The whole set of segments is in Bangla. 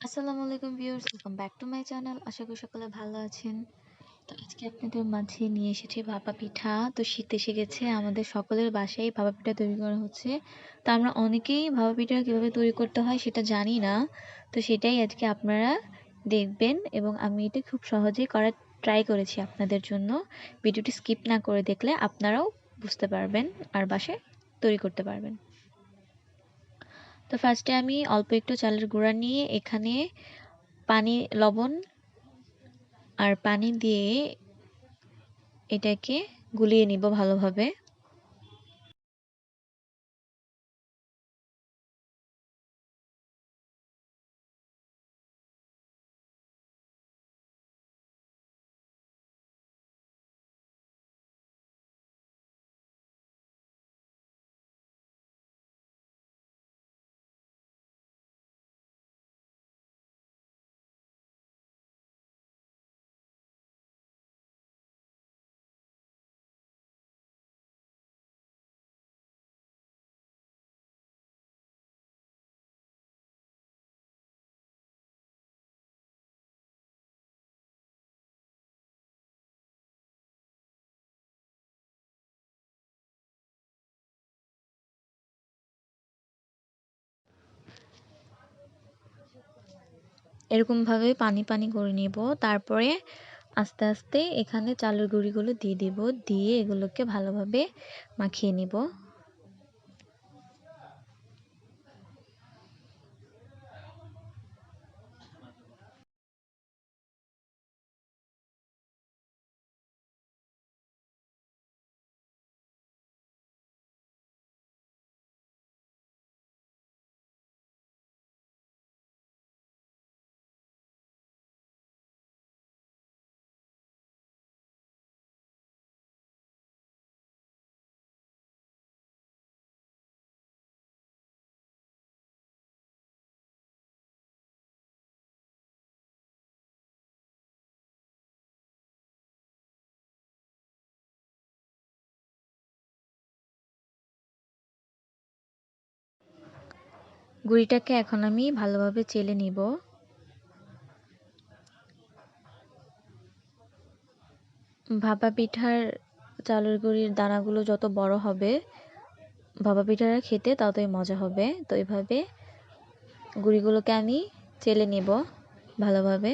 আসসালামু আলাইকুম viewers, welcome back to my channel. আশা করি সকলে ভালো আছেন। তো আজকে আপনাদের মাঝে নিয়ে এসেছি ভাপা পিঠা। তো শীত এসে গেছে, আমাদের সকলের বাসায় ভাপা পিঠা তৈরি করা হচ্ছে। তো আমরা অনেকেই ভাপা পিঠা কীভাবে তৈরি করতে হয় সেটা জানি না। তো সেটাই আজকে আপনারা দেখবেন এবং আমি এটা খুব সহজেই করার ট্রাই করেছি আপনাদের জন্য। ভিডিওটি স্কিপ না করে দেখলে আপনারাও বুঝতে পারবেন আর বাসায় তৈরি করতে পারবেন। তো ফার্স্টে আমি অল্প একটু চালের গুঁড়া নিয়ে এখানে পানি, লবণ আর পানি দিয়ে এটাকে গুলিয়ে নিব ভালোভাবে। এরকমভাবে পানি পানি করে নিব। তারপরে আস্তে আস্তে এখানে চালের গুঁড়িগুলো দিয়ে দিব, দিয়ে এগুলোকে ভালোভাবে মাখিয়ে নিব। গুঁড়িটাকে এখন আমি ভালোভাবে চেলে নিব। ভাপা পিঠার চালের গুঁড়ির দানাগুলো যত বড় হবে, ভাপা পিঠাটা খেতে ততই মজা হবে। তো এভাবে গুঁড়িগুলোকে আমি চেলে নেব ভালোভাবে।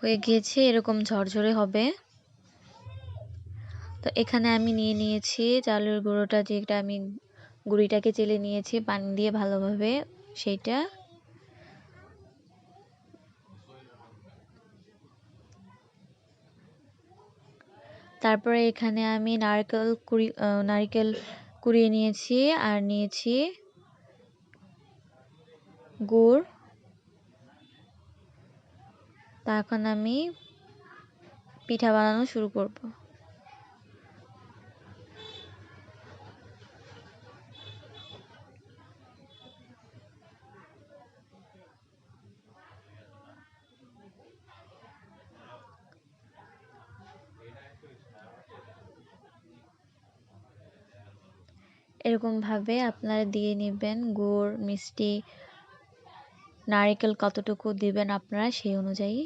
হয়ে গিয়েছে, এরকম ঝরঝরে হবে। তো এখানে আমি নিয়ে নিয়েছি চালের গুঁড়োটা, যেটা আমি গুঁড়িটাকে চেলে নিয়েছি পানি দিয়ে ভালোভাবে, সেইটা। তারপরে এখানে আমি নারকেল কুড়িয়ে নিয়েছি আর নিয়েছি গুড়। তা এখন আমি পিঠা বানানো শুরু করব। এরকমভাবে আপনারা দিয়ে নেবেন গুড়, মিষ্টি, নারকেল কতটুকু দিবেন আপনারা সেই অনুযায়ী।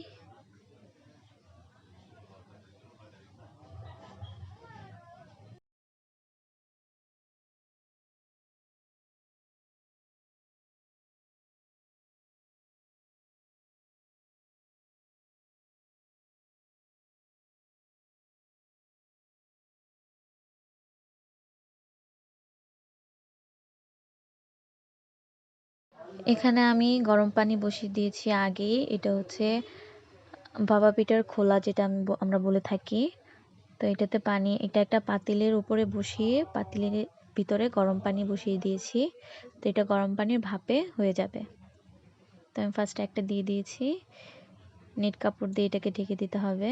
এখানে আমি গরম পানি বসিয়ে দিয়েছি আগেই। এটা হচ্ছে ভাপা পিঠার খোলা, যেটা আমরা বলে থাকি। তো এটাতে পানি, এটা একটা পাতিলের উপরে বসিয়ে পাতিলে ভিতরে গরম পানি বসিয়ে দিয়েছি, তো এটা গরম পানির ভাপে হয়ে যাবে। তো আমি ফার্স্টে একটা দিয়ে দিয়েছি, নেট কাপড় দিয়ে এটাকে ঢেকে দিতে হবে।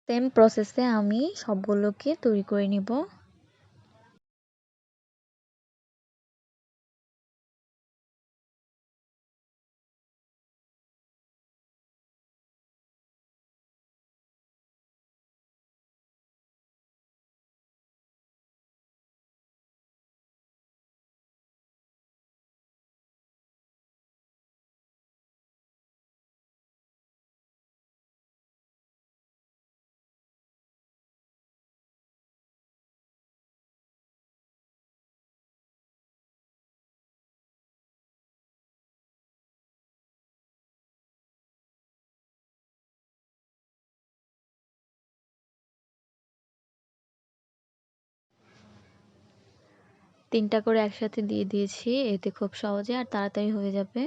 সেম প্রসেসে আমি সবগুলোকে তৈরি করে নিব। তিনটা করে একসাথে দিয়ে দিয়েছি, এতে খুব সহজে আর তাড়াতাড়ি হয়ে যাবে।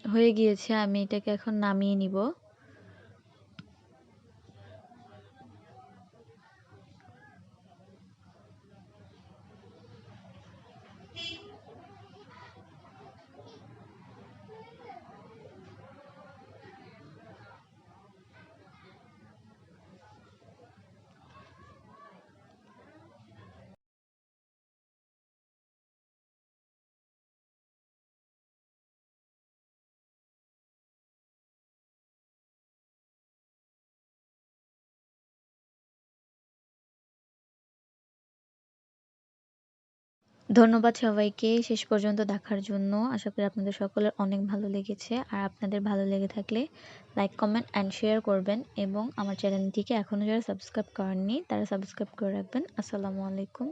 হয়ে গিয়েছে, আমি এটাকে এখন নামিয়ে নিব। ধন্যবাদ সবাইকে শেষ পর্যন্ত দেখার জন্য। আশা করি আপনাদের সকলের অনেক ভালো লেগেছে। আর আপনাদের ভালো লেগে থাকলে লাইক, কমেন্ট অ্যান্ড শেয়ার করবেন, এবং আমার চ্যানেলটিকে এখনও যারা সাবস্ক্রাইব করেননি তারা সাবস্ক্রাইব করে রাখবেন। আসসালামু আলাইকুম।